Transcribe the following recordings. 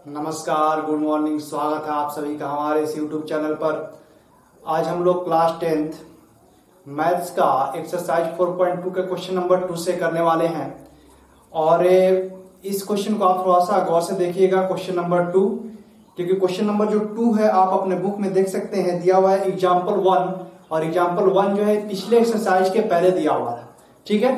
नमस्कार, good morning. स्वागत है आप सभी का हमारे इस यूट्यूब चैनल पर। आज हम लोग क्लास 10th मैथ्स का एक्सरसाइज 4.2 के क्वेश्चन नंबर 2 से करने वाले हैं। और इस क्वेश्चन को आप थोड़ा सा गौर से देखिएगा, क्वेश्चन नंबर 2, क्योंकि क्वेश्चन नंबर जो 2 है आप अपने बुक में देख सकते हैं, दिया हुआ है एग्जाम्पल 1, और एग्जाम्पल 1 जो है पिछले एक्सरसाइज के पहले दिया हुआ है। ठीक है,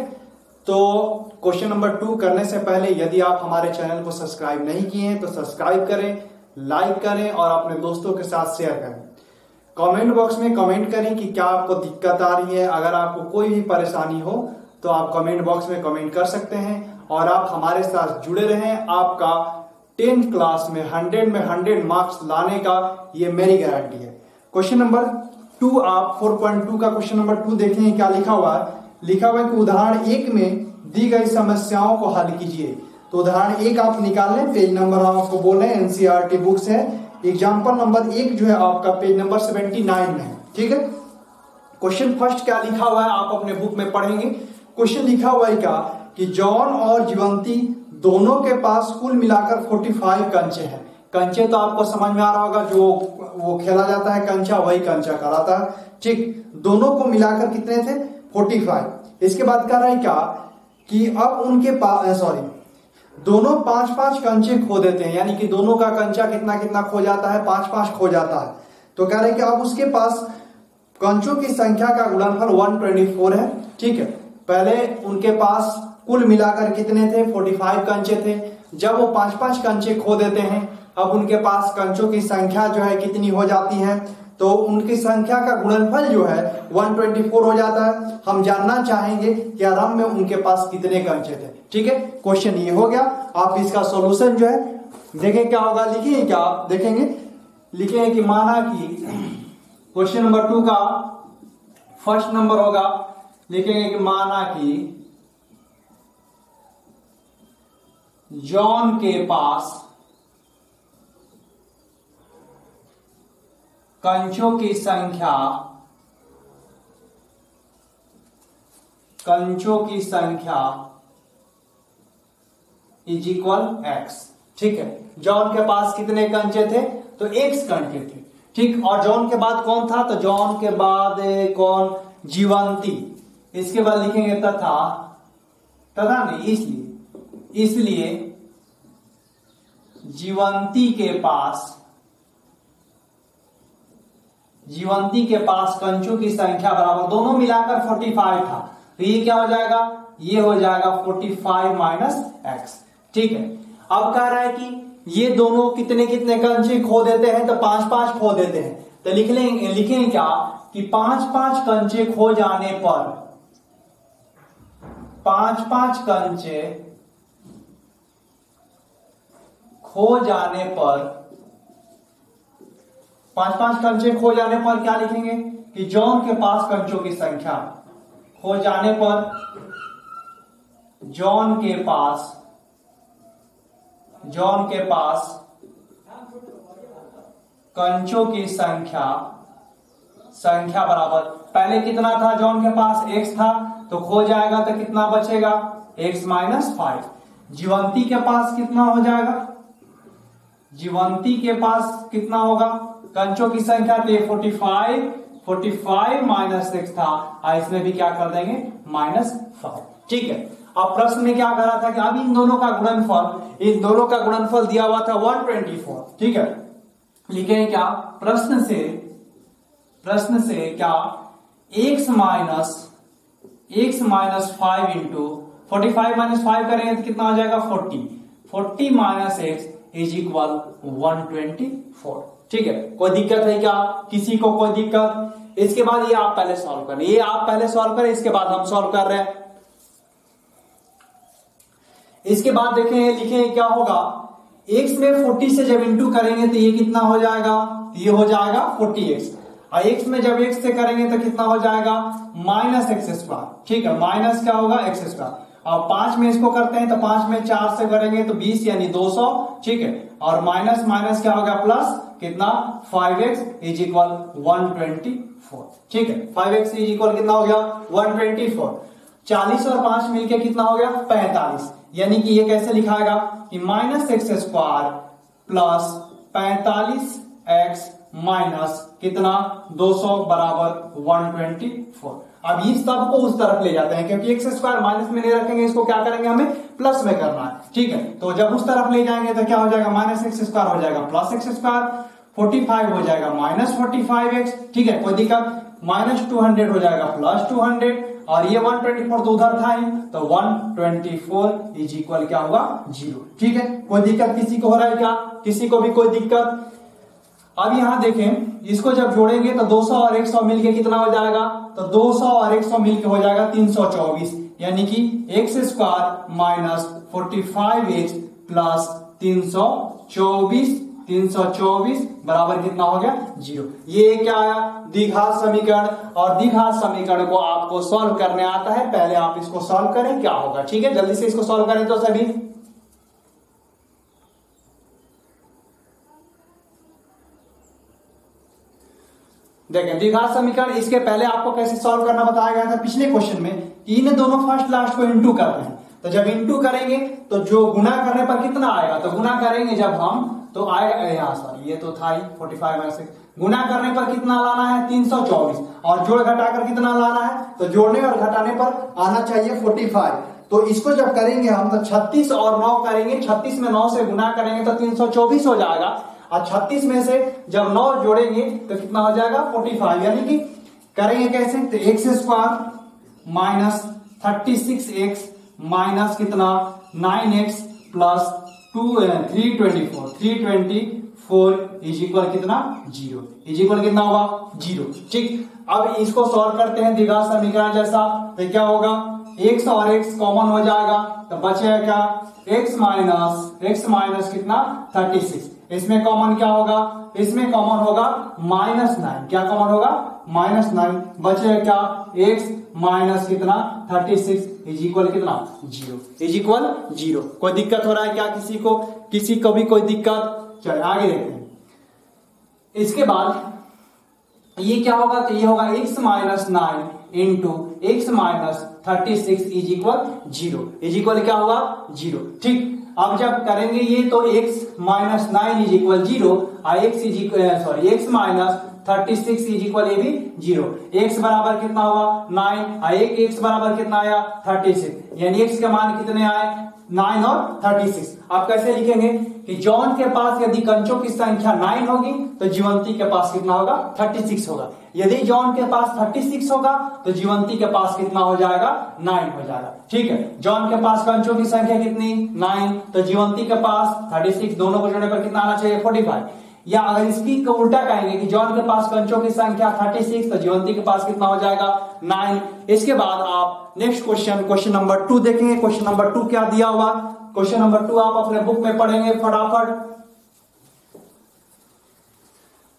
तो क्वेश्चन नंबर 2 करने से पहले यदि आप हमारे चैनल को सब्सक्राइब नहीं किए हैं तो सब्सक्राइब करें, लाइक करें और अपने दोस्तों के साथ शेयर करें। कमेंट बॉक्स में कमेंट करें कि क्या आपको दिक्कत आ रही है। अगर आपको कोई भी परेशानी हो तो आप कमेंट बॉक्स में कमेंट कर सकते हैं और आप हमारे साथ जुड़े रहें। आपका 10th क्लास में 100 में 100 मार्क्स लाने का ये मेरी गारंटी है। क्वेश्चन नंबर 2, आप 4.2 का क्वेश्चन नंबर 2 देखें, क्या लिखा हुआ है। लिखा हुआ है कि उदाहरण 1 में दी गई समस्याओं को हल कीजिए। तो उदाहरण 1 आप निकाल लें, पेज नंबर हम आपको बोल रहे हैं एनसीईआरटी बुक्स है। एग्जाम्पल नंबर 1 जो है आपका पेज नंबर 79 में है। ठीक है, क्वेश्चन फर्स्ट क्या लिखा हुआ है आप अपने बुक में पढ़ेंगे। क्वेश्चन लिखा हुआ है क्या कि जॉन और जीवंती दोनों के पास कुल मिलाकर 45 कंचे हैं। कंचे तो आपको समझ में आ रहा होगा, जो वो खेला जाता है कंचा, वही कंचा कहलाता है। ठीक, दोनों को मिलाकर कितने थे? 45। इसके बाद कह रहा है क्या कि अब उनके पास दोनों 5-5 कंचे खो देते हैं, यानी कि दोनों का कंचा कितना कितना खो जाता है? 5-5 खो जाता है। तो कह रहे हैं कि अब उसके पास कंचों की संख्या का गुणनफल 124 है। ठीक है, पहले उनके पास कुल मिलाकर कितने थे? 45 कंचे थे। जब वो 5-5 कंचे खो देते हैं, अब उनके पास कंचों की संख्या जो है कितनी हो जाती है? तो उनकी संख्या का गुणनफल जो है 124 हो जाता है। हम जानना चाहेंगे कि आरंभ में उनके पास कितने कंचे थे। ठीक है, क्वेश्चन ये हो गया। आप इसका सॉल्यूशन जो है देखें क्या होगा, लिखिए क्या आप देखेंगे, लिखेंगे कि माना कि क्वेश्चन नंबर 2 का फर्स्ट नंबर होगा, लिखेंगे कि माना कि जॉन के पास कंचों की संख्या इज इक्वल x। ठीक है, जॉन के पास कितने कंचे थे? तो x कंचे थे। ठीक, और जॉन के बाद कौन था? तो जॉन के बाद कौन? जीवंती। इसके बाद लिखेंगे तथा नहीं, इसलिए जीवंती के पास कंचों की संख्या बराबर, दोनों मिलाकर 45 था, तो ये क्या हो जाएगा? ये हो जाएगा 45 माइनस x। ठीक है, अब कह रहा है कि ये दोनों कितने कितने कंचे खो देते हैं? तो 5-5 खो देते हैं। तो लिखेंगे क्या कि 5-5 कंचे खो जाने पर 5-5 कंचे खो जाने पर क्या लिखेंगे कि जॉन के पास कंचों की संख्या खो जाने पर जॉन के पास कंचों की संख्या बराबर, पहले कितना था जॉन के पास? x था, तो खो जाएगा तो कितना बचेगा? x minus 5। जीवंती के पास कितना हो जाएगा? जीवंती के पास कितना होगा? कंचों की संख्या तो 45 माइनस 6 था, और इसमें भी क्या कर देंगे? -5। ठीक है, अब प्रश्न में क्या कर रहा था कि अब इन दोनों का गुणनफल दिया हुआ था 124। ठीक है, लिखेंगे क्या प्रश्न से क्या x माइनस 5 इंटू 45 माइनस 5 करेंगे तो कितना हो जाएगा? 40 माइनस x इज इक्वल 124। ठीक है, कोई दिक्कत है क्या? किसी को कोई दिक्कत? इसके बाद ये आप पहले सॉल्व करें, इसके बाद हम सॉल्व कर रहे हैं। इसके बाद देखें, लिखें क्या होगा, x में 40 से जब इंटू करेंगे तो ये कितना हो जाएगा? ये हो जाएगा 40x, और x में जब x से करेंगे तो कितना हो जाएगा? -x²। ठीक है, माइनस क्या होगा? x²। और 5 में इसको करते हैं तो 5 में 4 से करेंगे तो 20 यानी 200। ठीक है, और माइनस माइनस क्या होगा? प्लस कितना? 5x is equal 124। ठीक है, 5x इज इक्वल कितना हो गया? 124। 40 और 5 मिलके कितना हो गया? 45। यानी कि ये कैसे लिखाएगा कि -x² प्लस 45x माइनस कितना 200 बराबर 124। अब इस सब को उस तरफ ले जाते हैं क्योंकि एक्स स्क्वायर माइनस में नहीं रखेंगे, इसको क्या करेंगे हमें प्लस में करना है, ठीक है। तो जब उस तरफ ले जाएंगे तो क्या हो जाएगा, माइनस एक्स स्क्वायर हो जाएगा प्लस एक्स स्क्वायर, 45 हो जाएगा माइनस 45x, ठीक है कोई दिक्कत, माइनस 200 हो जाएगा प्लस 200, और ये 124 तो उधर था ही, तो 124 इज इक्वल क्या होगा 0, ठीक है। कोई दिक्कत किसी को हो रहा है क्या, किसी को भी कोई दिक्कत। अब यहां देखें, इसको जब जोड़ेंगे तो 200 और 100 मिलके कितना हो जाएगा, तो 200 और 100 मिलके हो जाएगा 324, यानी कि x square minus 45x plus 324 बराबर कितना हो गया 0। ये क्या आया, द्विघात समीकरण, और द्विघात समीकरण को आपको सॉल्व करने आता है, पहले आप इसको सॉल्व करें क्या होगा, ठीक है। जल्दी से इसको सॉल्व करें तो सभी, देखें द्विघात समीकरण, इसके पहले आपको कैसे सॉल्व करना बताया गया था पिछले क्वेश्चन में, कि इन दोनों फर्स्ट लास्ट को इंटू करते हैं। तो जब इंटू करेंगे तो जो गुना करने पर कितना आएगा, तो गुना करेंगे जब हम तो आएगा यहाँ, सॉरी ये तो था ही 45 माइनस 6, गुना करने पर कितना लाना है 324, और जोड़ घटाकर कितना लाना है, तो जोड़ने और घटाने पर आना चाहिए 45। तो इसको जब करेंगे हम तो 36 और 9 करेंगे, 36 में 9 से गुना करेंगे तो 324 हो जाएगा, और 36 में से जब 9 जोड़ेंगे तो कितना हो जाएगा 45, यानी कि करेंगे कैसे, तो x square minus 36x minus कितना 9x प्लस 324 इज इक्वल कितना 0, इज इक्वल कितना होगा 0, ठीक। अब इसको सॉल्व करते हैं द्विघात समीकरण जैसा, तो क्या होगा, x और x कॉमन हो जाएगा, तो बचेगा क्या x माइनस कितना 36, इसमें कॉमन क्या होगा, इसमें कॉमन होगा -9, क्या कॉमन होगा -9, बचेगा क्या x माइनस कितना 36 इज इक्वल कितना 0, इज इक्वल 0। कोई दिक्कत हो रहा है क्या किसी को, किसी को भी कोई दिक्कत, चलिए आगे देखते हैं। इसके बाद ये क्या होगा, तो ये होगा x minus 9 into x minus 36 is equal 0, is equal क्या होगा 0, ठीक। अब जब करेंगे ये तो x minus 9 is equal 0, x minus 36 is equal ये भी 0, x बराबर कितना होगा 9, एक x बराबर कितना आया 36, यानी x के मान कितने आए 9 और 36। आप कैसे लिखेंगे कि जॉन के पास यदि कंचों की संख्या 9 होगी तो जीवंती के पास कितना होगा 36 होगा, यदि जॉन के पास 36 होगा तो जीवंती के पास कितना हो जाएगा 9 हो जाएगा, ठीक है। जॉन के पास कंचों की संख्या कितनी 9, तो जीवंती के पास 36, दोनों को जोड़ने पर कितना आना चाहिए 45। या अगर इसकी को उल्टा कहेंगे कि जॉन के पास कंचों की संख्या 36, तो जीवंती के पास कितना हो जाएगा 9। इसके बाद आप नेक्स्ट क्वेश्चन नंबर 2 देखेंगे। क्वेश्चन नंबर 2 क्या दिया हुआ, क्वेश्चन नंबर 2 आप अपने बुक में पढ़ेंगे फटाफट।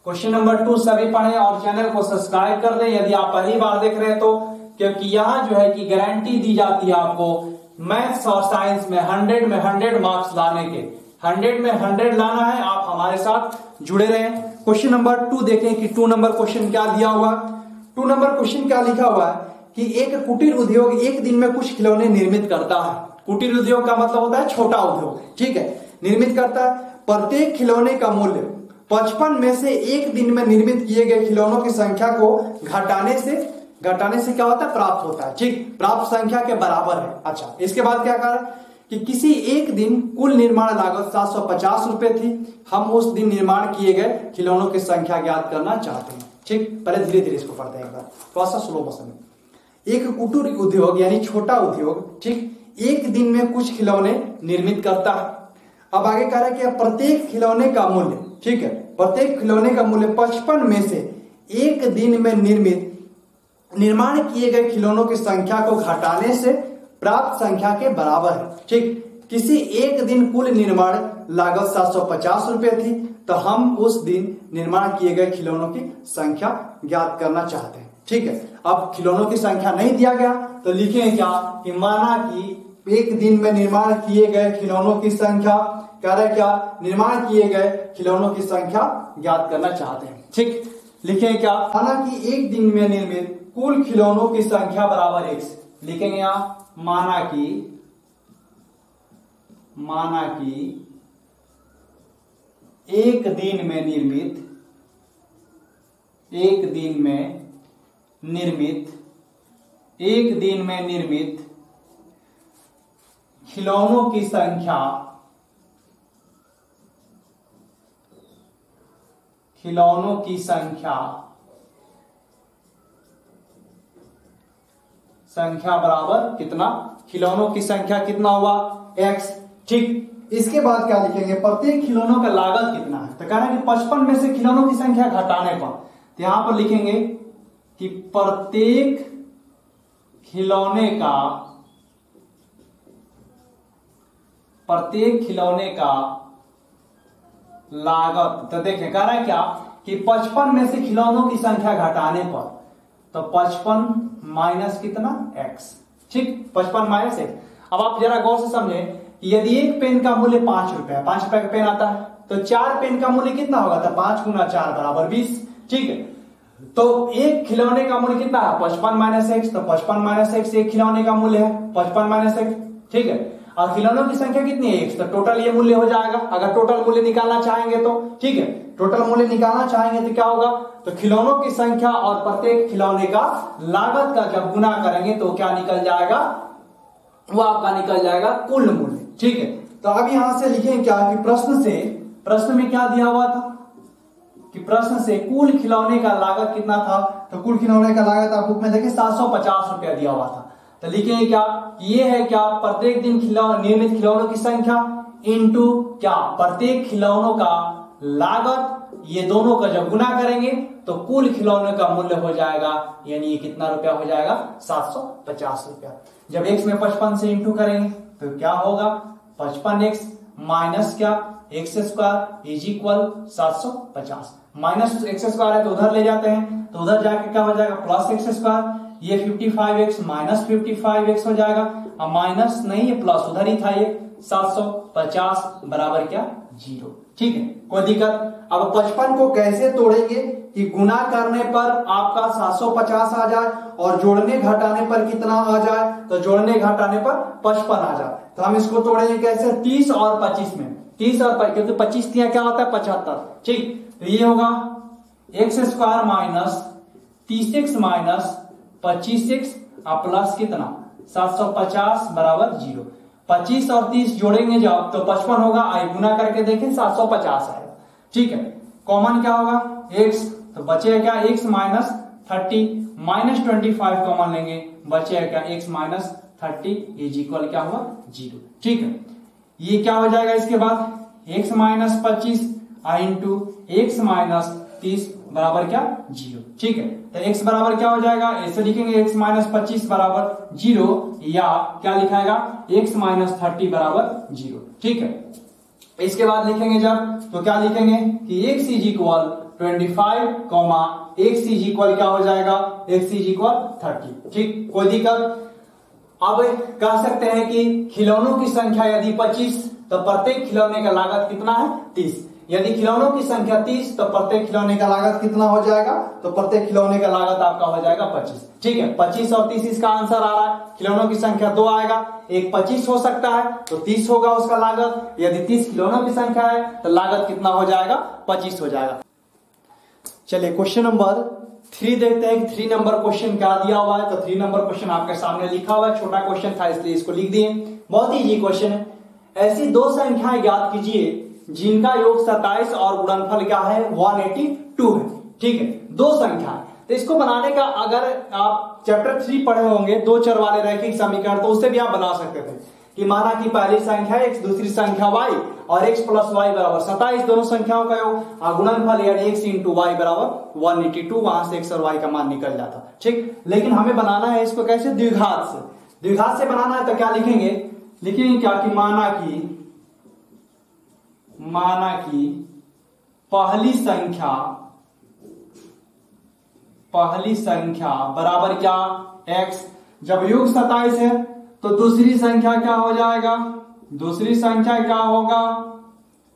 क्वेश्चन नंबर 2 सभी पढ़ें और चैनल को सब्सक्राइब कर दें यदि आप पहली बार देख रहे हैं तो, क्योंकि यहाँ जो है कि गारंटी दी जाती है आपको मैथ्स और साइंस में 100 में 100 मार्क्स लाने के, 100 में 100 लाना है, आप हमारे साथ जुड़े रहें। क्वेश्चन नंबर 2 देखें कि 2 नंबर क्वेश्चन क्या दिया हुआ। 2 नंबर क्वेश्चन क्या लिखा हुआ है कि एक कुटीर उद्योग एक दिन में कुछ खिलौने निर्मित करता है। कुटीर उद्योग का मतलब होता है छोटा उद्योग, ठीक है, निर्मित करता है। प्रत्येक खिलौने का मूल्य 55 में से एक दिन में निर्मित किए गए खिलौनों की संख्या को घटाने से क्या होता है प्राप्त होता है, ठीक, प्राप्त संख्या के बराबर है। अच्छा, इसके बाद क्या करें कि किसी एक दिन कुल निर्माण लागत 750 रुपए थी, हम उस दिन निर्माण किए गए खिलौनों की संख्या ज्ञात करना चाहते हैं, ठीक। पहले धीरे धीरे इसको पढ़ते हैं एक बार, थोड़ा सा स्लो मोशन में। एक कुटीर उद्योग यानी छोटा उद्योग, ठीक, एक दिन में कुछ खिलौने निर्मित करता है। अब आगे कह रहा है कि प्रत्येक खिलौने का मूल्य, ठीक है, प्रत्येक खिलौने का मूल्य 55 में से एक दिन में निर्माण किए गए खिलौनों की संख्या को घटाने से प्राप्त संख्या के बराबर है, ठीक। किसी एक दिन कुल निर्माण लागत 750 रुपए थी, तो हम उस दिन निर्माण किए गए खिलौनों की संख्या ज्ञात करना चाहते हैं, ठीक है। अब खिलौनों की संख्या नहीं दिया गया तो लिखेंगे क्या कि माना कि एक दिन में निर्माण किए गए खिलौनों की संख्या, कह रहे क्या, निर्माण किए गए खिलौनों की संख्या ज्ञात करना चाहते हैं, ठीक। लिखेंगे क्या, माना कि एक दिन में निर्मित कुल खिलौनों की संख्या बराबर x, लिखेंगे यहां माना कि एक दिन में निर्मित खिलौनों की संख्या बराबर कितना, खिलौनों की संख्या कितना हुआ x। ठीक, इसके बाद क्या लिखेंगे, प्रत्येक खिलौनों का लागत कितना है। तो कह रहा है कि 55 में से खिलौनों की संख्या घटाने पर, तो यहां पर लिखेंगे कि प्रत्येक खिलौने का लागत। तो देखें कह रहा है क्या कि 55 में से खिलौनों की संख्या घटाने पर, तो 55 माइनस कितना x। ठीक, 55 माइनस x। अब आप जरा गौर से समझें, यदि एक पेन का मूल्य 5 रुपए है, 5 रुपए का पेन आता है, तो 4 पेन का मूल्य कितना होगा, तो 5 गुना 4 बराबर 20। ठीक है, तो एक खिलौने का मूल्य कितना है 55 माइनस एक्स, तो 55 माइनस एक्स एक खिलौने का मूल्य है 55 माइनस एक्स। ठीक है, और खिलौनों की संख्या कितनी है x, तो टोटल ये मूल्य हो जाएगा। अगर टोटल मूल्य निकालना चाहेंगे तो, ठीक है, टोटल मूल्य निकालना चाहेंगे तो क्या होगा, तो खिलौनों की संख्या और प्रत्येक खिलौने का लागत का जब गुना करेंगे तो क्या निकल जाएगा, वो आपका निकल जाएगा कुल मूल्य। ठीक है, तो अब यहां से लिखें क्या कि प्रश्न में क्या दिया हुआ था कि प्रश्न से कुल खिलौने का लागत कितना था, तो कुल खिलौने का लागत आप बुक में देखें 750 रुपया दिया हुआ था। तो लिखेंगे क्या, ये है क्या प्रत्येक दिन निर्मित खिलौनों की संख्या इंटू क्या प्रत्येक खिलौनों का लागत, ये दोनों का जब गुना करेंगे तो कुल खिलौने का मूल्य हो जाएगा, यानी ये कितना रुपया हो जाएगा 750 रुपया। जब x में 55 से इंटू करेंगे तो क्या होगा 55x माइनस क्या x square is equal 750। Minus x square है तो उधर ले जाते हैं, तो उधर जाके क्या हो जाएगा प्लस एक्स स्क्वायर, ये 55x माइनस 55x हो जाएगा, अब माइनस नहीं है प्लस उधर ही था, ये 750 बराबर क्या 0। ठीक है, कोई दिक्कत। अब 55 को कैसे तोड़ेंगे कि गुना करने पर आपका 750 आ जाए और जोड़ने घटाने पर कितना आ जाए, तो जोड़ने घटाने पर 55 आ जाए। तो हम इसको तोड़ेंगे कैसे, 30 और 25 में, 30 और 25, क्योंकि 25 दिया क्या होता है 75। ठीक, तो ये होगा x square minus 30x minus 25x plus कितना 750 बराबर 0। 25 और 30 जोड़ेंगे जब तो 55 होगा, आई गुना करके देखें 750 आएगा। ठीक है, कॉमन क्या होगा x, तो बचेगा क्या x माइनस 30 माइनस 25 कॉमन लेंगे, बचेगा क्या x माइनस 30 इज इक्वल क्या हुआ 0। ठीक है, ये क्या हो जाएगा इसके बाद x minus 25 into x minus 30 बराबर क्या 0। ठीक है, तो x बराबर क्या हो जाएगा, ऐसे लिखेंगे x माइनस 25 बराबर 0, या क्या लिखाएगा x माइनस 30 बराबर 0। ठीक है, इसके बाद लिखेंगे जब तो क्या लिखेंगे कि x is equal 25 comma x is equal क्या हो जाएगा x इज इक्वल 30। ठीक, कोई दिक्कत। अब कह सकते हैं कि खिलौनों की संख्या यदि 25 तो प्रत्येक खिलौने का लागत कितना है 30। यदि खिलौनों की संख्या 30 तो प्रत्येक खिलौने का लागत कितना हो जाएगा, तो प्रत्येक खिलौने का लागत आपका हो जाएगा 25। ठीक है, 25 और 30 इसका आंसर आ रहा है। खिलौनों की संख्या 2 आएगा, एक 25 हो सकता है तो 30 होगा उसका लागत। यदि 30 खिलौनों की संख्या है तो लागत कितना हो जाएगा 25 हो जाएगा। चलिए क्वेश्चन नंबर 3 देखते हैं कि 3 नंबर क्वेश्चन क्या दिया हुआ है। तो 3 नंबर क्वेश्चन आपके सामने लिखा हुआ है, छोटा क्वेश्चन था इसलिए इसको लिख दिए। बहुत ही इजी क्वेश्चन है। ऐसी दो संख्याएं ज्ञात कीजिए जिनका योग 27 और गुणनफल क्या है 182 है। ठीक है, दो संख्या। तो इसको बनाने का अगर आप चैप्टर 3 पढ़े होंगे, दो चर वाले रैखिक समीकरण, तो उससे भी आप बना सकते थे कि माना कि पहली संख्या x दूसरी संख्या y और x प्लस वाई बराबर 27, दोनों संख्याओं का योग गुणनफल यानी x इंटू वाई बराबर 182, वहां से x और y का मान निकल जाता। ठीक, लेकिन हमें बनाना है इसको कैसे, द्विघात से। द्विघात से बनाना है तो क्या लिखेंगे, लिखेंगे क्या कि माना कि पहली संख्या बराबर क्या x, जब योग 27 है तो दूसरी संख्या क्या हो जाएगा, दूसरी संख्या क्या होगा,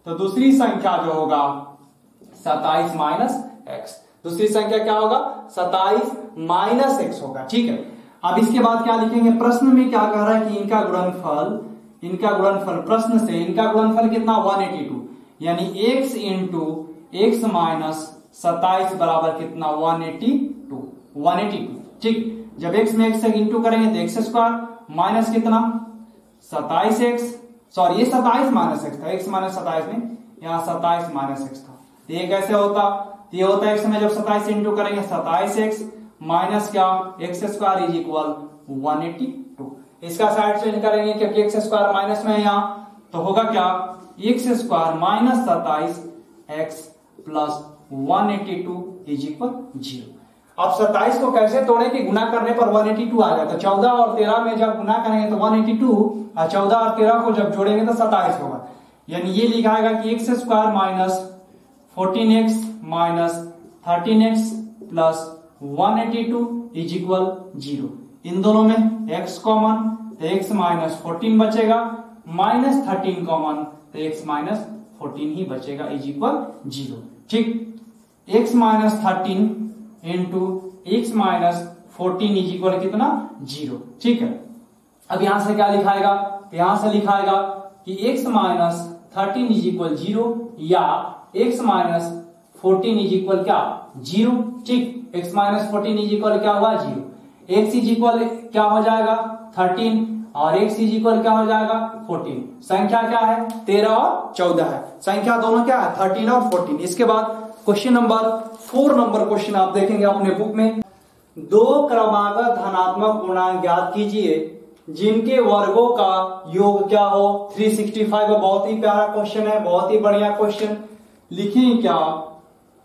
तो दूसरी संख्या जो होगा 27 माइनस x, दूसरी संख्या क्या होगा 27 माइनस x होगा। ठीक है, अब इसके बाद क्या लिखेंगे, प्रश्न में क्या कह रहा है कि इनका गुणनफल प्रश्न से इनका गुणनफल कितना 182, यानी x इंटू एक्स माइनस 27 बराबर कितना 182। ठीक, जब x में x से इंटू करेंगे तो एक्स स्क्वायर माइनस कितना 27x, सॉरी ये 27 माइनस एक्स था, x माइनस 27 में यहाँ 27 माइनस एक्स था। तो ये कैसे होता, ये होता है x में जब 27 से इंटू करेंगे 27x माइनस क्या एक्स स्क्वायर इज इक्वल 182। इसका साइड चेंज करेंगे क्योंकि एक्स स्क्वायर माइनस में है यहाँ, तो होगा क्या x square minus 27x plus 182 is equal 0। अब 27 को कैसे तोड़े कि गुना करने पर 182 आ जाए, तो 14 और 13 में जब गुना करेंगे तो 182 और 14 और 13 को जब जोड़ेंगे तो 27 होगा। यानी ये लिखाएगा कि x square minus 14x minus 13x plus 182 is equal 0। इन दोनों में x कॉमन तो x माइनस 14 बचेगा, माइनस 13 कॉमन तो x माइनस 14 ही बचेगा इज इक्वल 0। ठीक, x minus 13 into x minus 14 is equal कितना 0। ठीक है, अब यहां से क्या लिखाएगा, यहां से लिखाएगा कि x माइनस 13 इज इक्वल 0 या x माइनस 14 इज इक्वल क्या 0। ठीक, x माइनस 14 इज इक्वल क्या हुआ 0, x इज इक्वल क्या हो जाएगा 13 और x इज इक्वल क्या हो जाएगा 14। संख्या क्या है 13 और 14 है, संख्या दोनों क्या है 13 और 14। इसके बाद क्वेश्चन नंबर 4 नंबर क्वेश्चन आप देखेंगे अपने बुक में, दो क्रमागत धनात्मक पूर्णांक ज्ञात कीजिए जिनके वर्गों का योग क्या हो 365। बहुत ही प्यारा क्वेश्चन है, बहुत ही बढ़िया क्वेश्चन। लिखें क्या,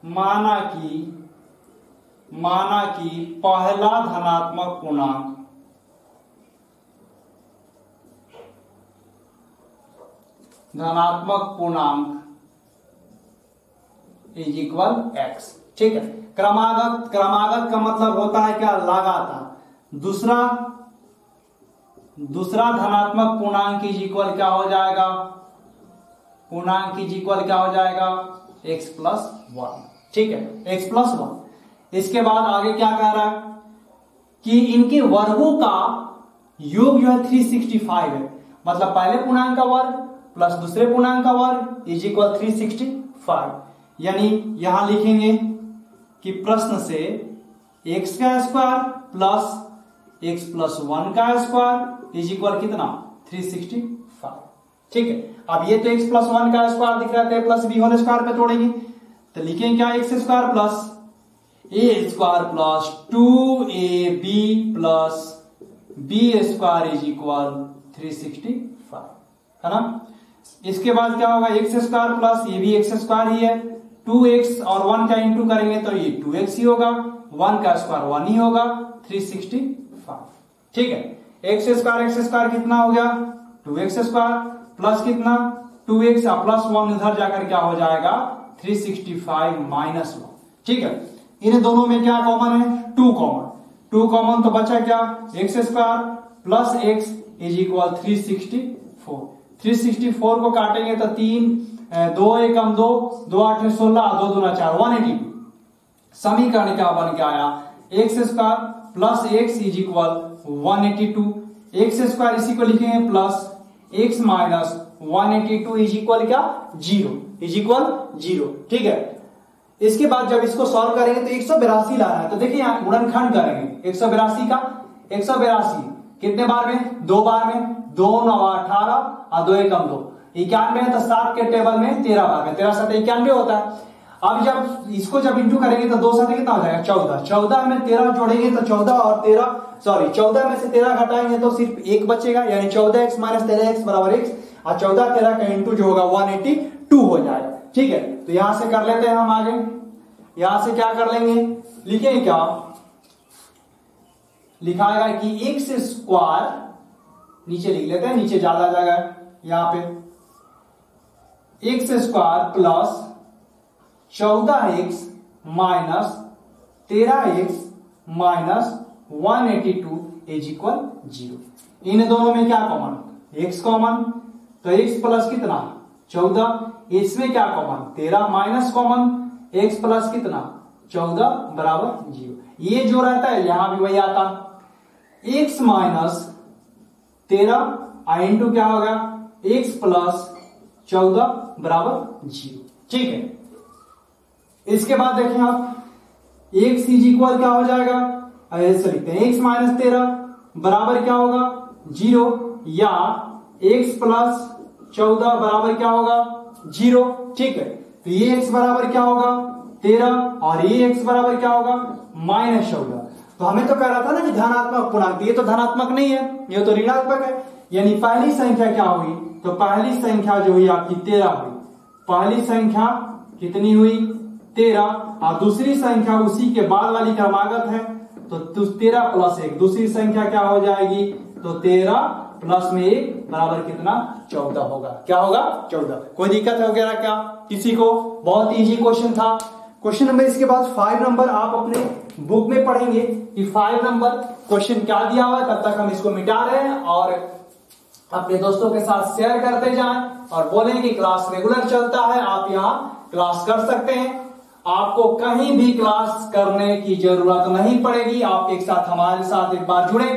माना कि पहला धनात्मक पूर्णांक इज इक्वल x। ठीक है, क्रमागत का मतलब होता है क्या लगातार। दूसरा धनात्मक पूर्णांक इज इक्वल क्या हो जाएगा, पूर्णांक इज इक्वल क्या हो जाएगा x प्लस 1। ठीक है, x प्लस 1। इसके बाद आगे क्या कह रहा है कि इनके वर्गों का योग जो है 365 है, मतलब पहले पूर्णांक का वर्ग प्लस दूसरे पूर्णांक का वर्ग इज इक्वल 365। यानी यहां लिखेंगे कि प्रश्न से x का स्क्वायर प्लस x प्लस 1 का स्क्वायर इज इक्वल कितना 365। ठीक है, अब ये तो x प्लस 1 का स्क्वायर दिख रहा है, प्लस b होल स्क्वायर पे तोड़ेंगे तो लिखेंगे क्या x square plus a square plus 2ab plus b square is equal 365 है ना। इसके बाद क्या होगा x स्क्वायर प्लस ये भी x स्क्वायर ही है, 2x और 1 का इंटू करेंगे तो ये 2x ही होगा, 1 का स्क्वायर 1 ही होगा 365। ठीक है, x स्क्वायर कितना हो गया 2x स्क्वायर प्लस कितना 2x प्लस 1 इधर जाकर क्या हो जाएगा 365 माइनस 1। ठीक है, इन दोनों में क्या कॉमन है 2 कॉमन, तो बचा क्या x square plus x is equal 364। 364 को काटेंगे तो 3 2 एकम 2 2 8 16 2 दूना 4 182। समीकरण क्या बन के आया x square plus x is equal 182। x square इसी को लिखेंगे plus x minus 182 is equal क्या 0 इज इक्वल 0। ठीक है, इसके बाद जब इसको सॉल्व करेंगे तो 182 लाना है, तो देखिए यहाँ गुणनखंड करेंगे 182 का 182 कितने बार में 2 बार में 2 9 18 और 2 एकम 2 91 है, तो 7 के टेबल में 13 बार में 13 7 91 होता है। अब जब इसको जब इंटू करेंगे तो 2 7 कितना हो जाएगा 14, 14 में 13 जोड़ेंगे तो 14 और 13 सॉरी 14 में से 13 घटाएंगे तो सिर्फ 1 बचेगा, यानी 14x माइनस 13x बराबर x और 14 13 का इंटू जो होगा 182 हो जाएगा। ठीक है, तो यहां से कर लेते हैं हम आगे, यहां से क्या कर लेंगे लिखेंगे क्या लिखाएगा कि x स्क्वायर नीचे लिख लेते हैं, नीचे ज्यादा जगह यहां पे x square plus 14x minus 13x minus 182 is equal 0। इन दोनों में क्या कॉमन x कॉमन, तो x प्लस कितना 14, इसमें क्या common 13 minus common x plus कितना 14 बराबर 0। ये जो रहता है यहां भी वही आता x माइनस 13 इंटू क्या होगा x प्लस 14 बराबर 0। ठीक है। इसके बाद देखें आप x इज इक्वल क्या हो जाएगा, ऐसे लिखते हैं x माइनस 13 बराबर क्या होगा 0, या x प्लस 14 बराबर क्या होगा 0। ठीक है, तो ये x बराबर क्या होगा 13 और ये x बराबर क्या होगा माइनस 14। तो हमें तो कह रहा था ना कि धनात्मक पूर्णांक, ये तो धनात्मक नहीं है, ये तो ऋणात्मक है। यानी पहली संख्या क्या हुई, तो पहली संख्या जो हुई आपकी 13 हुई। पहली संख्या कितनी हुई 13, और दूसरी संख्या उसी के बाद वाली क्रमागत है, तो 13 प्लस 1 दूसरी संख्या क्या हो जाएगी, तो 13 प्लस में 1 बराबर कितना 14 होगा। क्या होगा 14। कोई दिक्कत है वगैरह क्या किसी को? बहुत इजी क्वेश्चन था। क्वेश्चन नंबर इसके बाद 5 नंबर आप अपने बुक में पढ़ेंगे कि 5 नंबर क्वेश्चन क्या दिया हुआ है। तब तक हम इसको मिटा रहे हैं और अपने दोस्तों के साथ शेयर करते जाएं और बोलें कि क्लास रेगुलर चलता है, आप यहाँ क्लास कर सकते हैं। आपको कहीं भी क्लास करने की जरूरत नहीं पड़ेगी, आप एक साथ हमारे साथ एक बार जुड़े,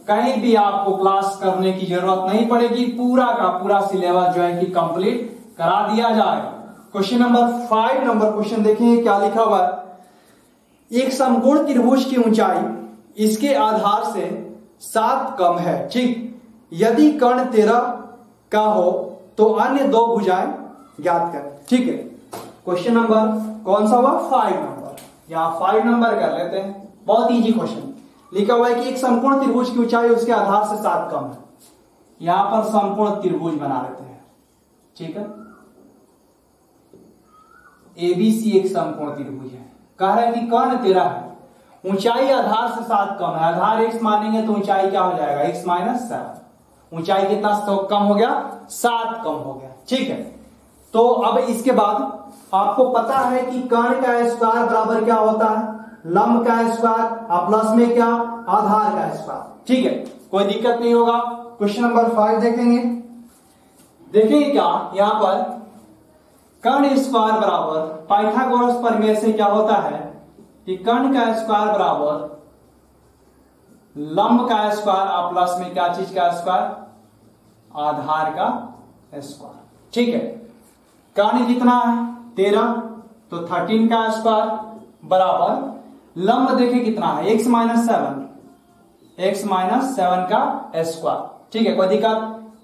कहीं भी आपको क्लास करने की जरूरत नहीं पड़ेगी। पूरा का पूरा सिलेबस जो है कि कंप्लीट करा दिया जाएगा। क्वेश्चन नंबर 5 नंबर क्वेश्चन देखेंगे क्या लिखा हुआ है। एक समकोण त्रिभुज की ऊंचाई इसके आधार से 7 कम है। ठीक, यदि कर्ण 13 का हो तो अन्य 2 भुजाएं ज्ञात करें। ठीक है, क्वेश्चन नंबर कौन सा हुआ 5 नंबर। यहां 5 नंबर कर लेते हैं, बहुत इजी क्वेश्चन। लिखा हुआ है कि एक समकोण त्रिभुज की ऊंचाई उसके आधार से 7 कम है। यहां पर समकोण त्रिभुज बना लेते हैं। ठीक है, एबीसी एक समकोण त्रिभुज है। कह रहा है कि कर्ण 13 है, ऊंचाई आधार से 7 कम है। आधार x मानेंगे तो ऊंचाई क्या हो जाएगा x माइनस 7। ऊंचाई कितना कम हो गया 7 कम हो गया। ठीक है, तो अब इसके बाद आपको पता है कि कर्ण का स्क्वायर बराबर क्या होता है, लंब का स्क्वायर और प्लस में क्या आधार का स्क्वायर। ठीक है, कोई दिक्कत नहीं होगा। क्वेश्चन नंबर 5 देखेंगे। देखेंगे क्या यहां पर कर्ण स्क्वायर बराबर पाइथागोरस प्रमेय से क्या होता है कि कर्ण का स्क्वायर बराबर लंब का स्क्वायर और प्लस में क्या चीज का स्क्वायर आधार का स्क्वायर। ठीक है, कर्ण कितना है 13, तो 13 का स्क्वायर बराबर लंब देखे कितना है x माइनस 7 का स्क्वायर। ठीक है, कोई दिक्कत,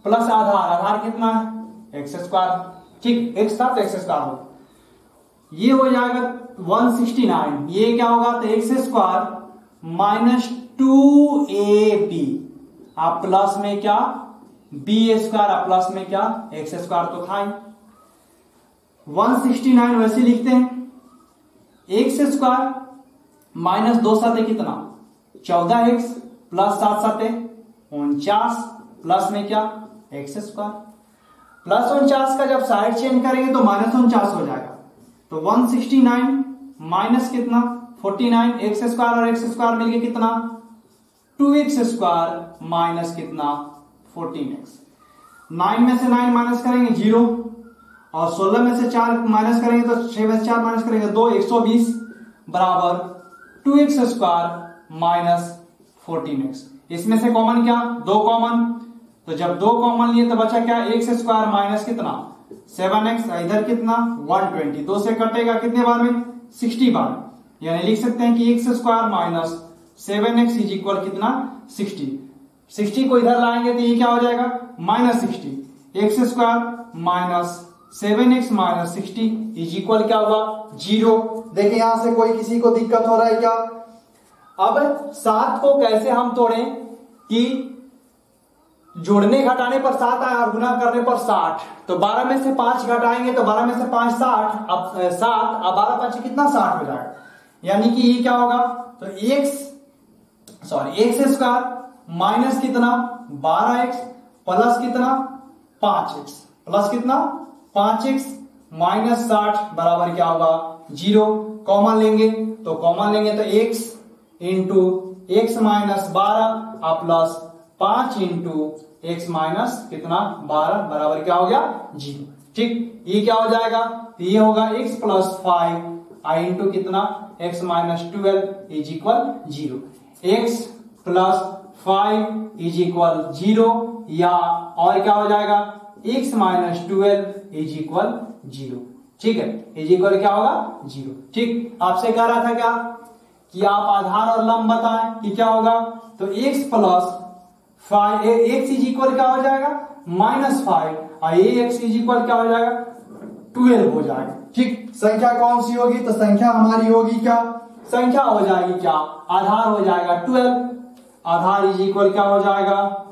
प्लस आधार कितना है x स्क्वायर। ठीक, x था तो x स्क्वायर हो, ये हो जाएगा 169। ये क्या होगा तो x स्क्वायर माइनस 2ab आप प्लस में क्या b स्क्वायर और प्लस में क्या x स्क्वायर तो था ही। 169 वैसे लिखते हैं, x स्क्वायर माइनस 2 साते कितना 14x प्लस 7 साते 49 प्लस में क्या x स्क्वायर। प्लस 49 का जब साइड चेंज करेंगे तो माइनस 49 हो जाएगा। तो 169 माइनस कितना 49 एक्स स्क्वायर और एक्स स्क्वायर मिलके कितना 2x स्क्वायर माइनस कितना 14x। 9 में से 9 माइनस करेंगे 0 और 16 में से 4 माइनस करेंगे तो 6 में से 4 माइनस करेंगे 2 120 बराबर 2x स्क्वायर माइनस 14x। इसमें से कॉमन क्या 2 कॉमन, तो जब 2 कॉमन लिए तो बचा क्या x स्क्वायर माइनस कितना 7x, इधर कितना 120, 2 से कटेगा कितने बार में 60 बार। यानी लिख सकते हैं कि x square minus 7x is equal कितना 60। 60 को इधर लाएंगे तो ये क्या हो जाएगा minus 60। x square minus 7x minus 60 is equal क्या हुआ 0। देखिए यहां से कोई किसी को दिक्कत हो रहा है क्या? अब 7 को कैसे हम तोड़ें कि जोड़ने घटाने पर 7 आया और गुना करने पर 60, तो 12 में से 5 घटाएंगे तो 12 में से 5 60, अब 7 अब 12 5 कितना 60 हो जाएगा। यानी कि ये क्या होगा तो x स्क्वायर माइनस कितना 12x प्लस कितना 5x प्लस कितना 5x माइनस 60 बराबर क्या होगा 0। कॉमन लेंगे तो x into x minus 12 plus 5 into x minus कितना 12 बराबर क्या हो गया 0। ठीक, ये क्या हो जाएगा तो ये होगा x प्लस 5 आई इंटू कितना x minus 12 is equal 0। x plus 5 is equal 0 या और क्या हो जाएगा x माइनस 12 इज इक्वल 0। ठीक है, इज इक्वल क्या होगा 0। ठीक, आपसे कह रहा था क्या कि आप आधार और लंब बताएं कि क्या होगा, तो x plus 5 x is equal क्या हो जाएगा -5 और ax इज इक्वल क्या हो जाएगा 12 हो जाएगा। ठीक, संख्या कौन सी होगी, तो संख्या हमारी होगी क्या, संख्या हो जाएगी क्या, आधार हो जाएगा 12, आधार इज इक्वल क्या हो जाएगा,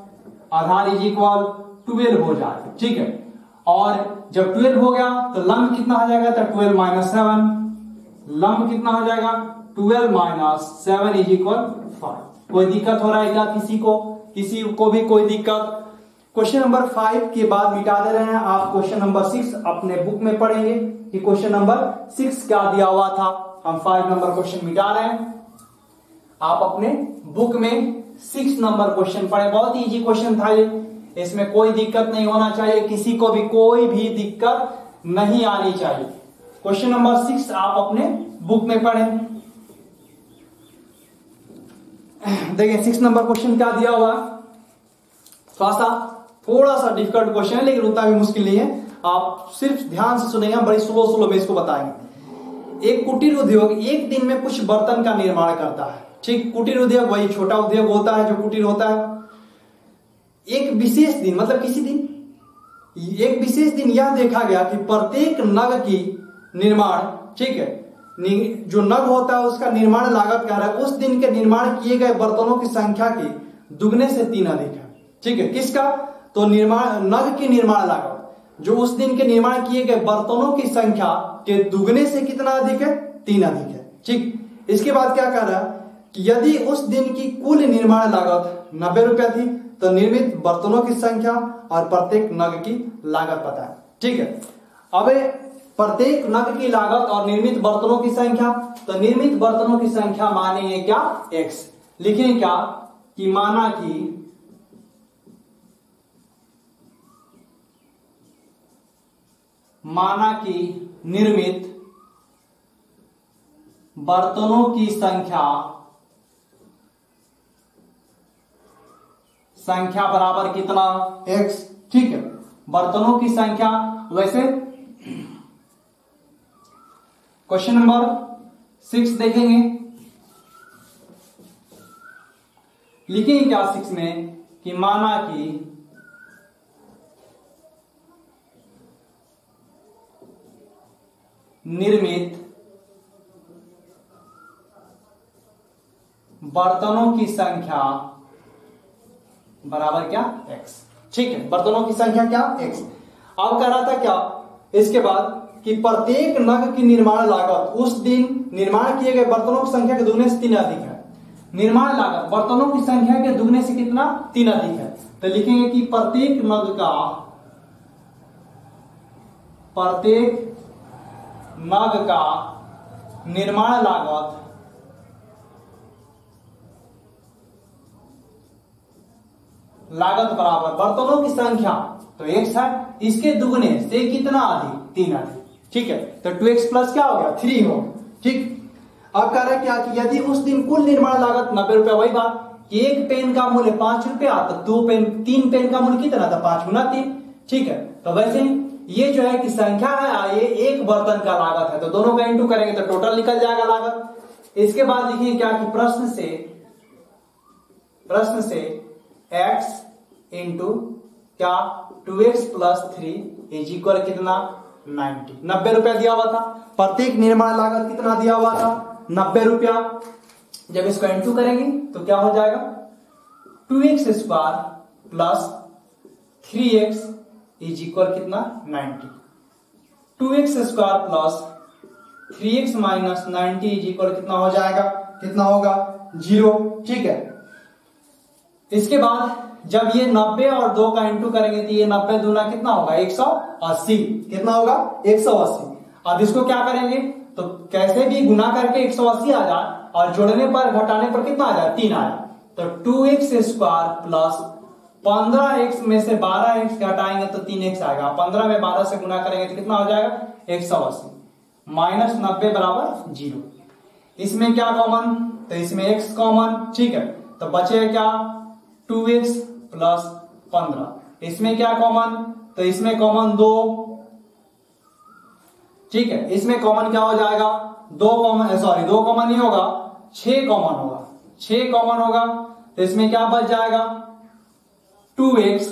आधार इज इक्वल 12 हो जाएगा। ठीक है, और जब 12 हो गया तो लंब कितना हो जाएगा, तो 12 माइनस 7, लंब कितना हो जाएगा 12 माइनस 7 इज इक्वल 5। कोई दिक्कत हो रहा है क्या किसी को भी कोई दिक्कत? क्वेश्चन नंबर 5 के बाद मिटा दे रहे हैं आप, क्वेश्चन नंबर 6 अपने बुक में पढ़ेंगे कि क्वेश्चन नंबर 6 क्या दिया हुआ था। हम 5 नंबर क्वेश्चन मिटा रहे हैं, आप अपने बुक में 6 नंबर क्वेश्चन पढ़े। बहुत इजी क्वेश्चन था ये, इसमें कोई दिक्कत नहीं होना चाहिए, किसी को भी कोई भी दिक्कत नहीं आनी चाहिए। क्वेश्चन नंबर 6 आप अपने बुक में पढ़ें। देखिए 6 नंबर क्वेश्चन क्या दिया हुआ, थोड़ा सा डिफिकल्ट क्वेश्चन है लेकिन उतना भी मुश्किल नहीं है, आप सिर्फ ध्यान से सुनेंगे, बड़ी स्लो में इसको बताएंगे। एक कुटीर उद्योग एक दिन में कुछ बर्तन का निर्माण करता है। ठीक, कुटीर उद्योग वही छोटा उद्योग होता है जो कुटीर होता है। एक विशेष दिन, मतलब किसी दिन, एक विशेष दिन यह देखा गया कि प्रत्येक नग की निर्माण, ठीक है, जो नग होता है उसका निर्माण लागत क्या है, उस दिन के निर्माण किए गए बर्तनों की संख्या की दुगने से 3 अधिक है। ठीक है, किसका, तो निर्माण नग की निर्माण लागत जो उस दिन के निर्माण किए गए बर्तनों की संख्या के दुगने से कितना अधिक है, 3 अधिक है। ठीक, इसके बाद क्या कर रहा है कि यदि उस दिन की कुल निर्माण लागत 90 रुपया थी तो निर्मित बर्तनों की संख्या और प्रत्येक नग की लागत पता है। ठीक है, अब प्रत्येक नग की लागत और निर्मित बर्तनों की संख्या, तो निर्मित बर्तनों की संख्या मानेंगे क्या x, लिखेंगे क्या कि माना कि निर्मित बर्तनों की संख्या बराबर कितना x। ठीक है, बर्तनों की संख्या, वैसे क्वेश्चन नंबर 6 देखेंगे, लिखेंगे क्या 6 में कि माना कि निर्मित बर्तनों की संख्या बराबर क्या x। ठीक है, बर्तनों की संख्या क्या x। अब कह रहा था क्या इसके बाद कि प्रत्येक नग की निर्माण लागत उस दिन निर्माण किए गए बर्तनों की संख्या के दुगने से 3 अधिक है। निर्माण लागत बर्तनों की संख्या के दुगने से कितना 3 अधिक है, तो लिखेंगे कि प्रत्येक नग का निर्माण लागत बराबर बर्तनों की संख्या, तो x है, इसके दुगने से कितना अधिक 3 अधिक। ठीक है, तो 2x प्लस क्या हो गया 3 हो। ठीक, अब कह रहा है क्या कि यदि उस दिन कुल निर्माण लागत 90 रुपया, वही बात कि एक पेन का मूल्य 5 रुपया, तो 3 पेन का मूल्य कितना था 5 गुना 3। ठीक है, तो वैसे ये जो है कि संख्या है, ये एक बर्तन का लागत है, तो दोनों का इंटू करेंगे तो टोटल निकल जाएगा लागत। इसके बाद लिखिए क्या कि प्रश्न से x इंटू क्या 2x प्लस 3 इज इक्वल कितना 90 रुपया दिया हुआ था। प्रत्येक निर्माण लागत कितना दिया हुआ था 90 रुपया। जब इसको इंटू करेंगे तो क्या हो जाएगा 2x square plus 3x is equal कितना 90। 2x square plus 3x minus 90 is equal कितना हो जाएगा, कितना होगा 0। ठीक है, इसके बाद जब ये 90 और 2 का इंटू करेंगे तो ये 90 दूना कितना होगा 180, कितना होगा 180। अब इसको क्या करेंगे तो कैसे भी गुना करके 180 आ जाए और जोड़ने पर घटाने पर कितना आ जाए 3 आया, तो 2x स्क्वायर प्लस 15x में से 12x घटाएंगे तो 3x आएगा। 15 में 12 से गुना करेंगे तो कितना हो जाएगा 180 माइनस 90 बराबर 0। इसमें क्या कॉमन, तो इसमें x कॉमन। ठीक है, तो बचेगा क्या 2x प्लस 15, इसमें क्या कॉमन, तो इसमें कॉमन 2, ठीक है। इसमें कॉमन क्या हो जाएगा, 2 कॉमन नहीं होगा, 6 कॉमन होगा, 6 कॉमन होगा। तो इसमें क्या बच जाएगा 2x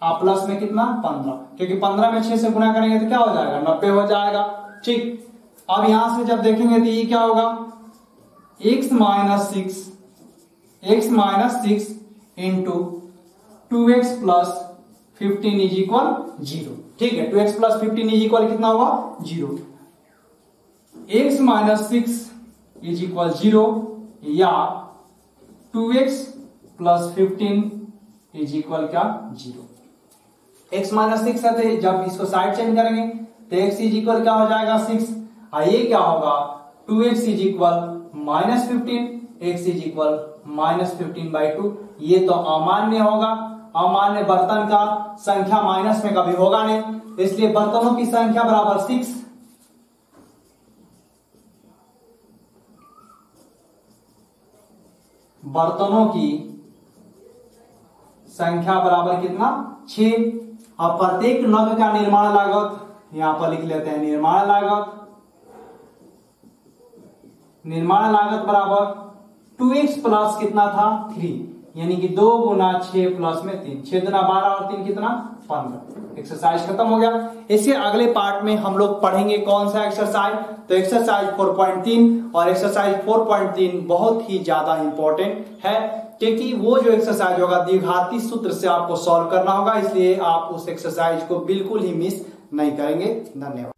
और प्लस में कितना 15, क्योंकि 15 में 6 से गुना करेंगे तो क्या हो जाएगा 90 हो जाएगा, ठीक। अब यहां से जब देखेंगे तो ये क्या होगा x minus 6 into 2x plus 15 is equal 0, ठीक है। 2x प्लस 15 इज इक्वल कितना होगा 0। x माइनस 6 इज इक्वल 0 या 2x प्लस 15 इज इक्वल क्या 0। x माइनस 6 है तो जब इसको साइड चेंज करेंगे तो x इज इक्वल क्या हो जाएगा 6, और ये क्या होगा 2x is equal minus 15, x is equal minus 15/2। ये तो अमान्य होगा, अमान्य बर्तन का संख्या माइनस में कभी होगा नहीं, इसलिए बर्तनों की संख्या बराबर 6, बर्तनों की संख्या बराबर कितना 6। अब प्रत्येक नग का निर्माण लागत यहां पर लिख लेते हैं, निर्माण लागत बराबर 2x प्लस कितना था 3, यानी कि 2 गुना 6 प्लस में 3, 6 गुना 12 और 3 कितना 15। एक्सरसाइज खत्म हो गया। इसके अगले पार्ट में हम लोग पढ़ेंगे कौन सा एक्सरसाइज, तो एक्सरसाइज 4.3, और एक्सरसाइज 4.3 बहुत ही ज्यादा इंपॉर्टेंट है, क्योंकि वो जो एक्सरसाइज होगा द्विघाती सूत्र से आपको सॉल्व करना होगा, इसलिए आप उस एक्सरसाइज को बिल्कुल ही मिस नहीं करेंगे। धन्यवाद।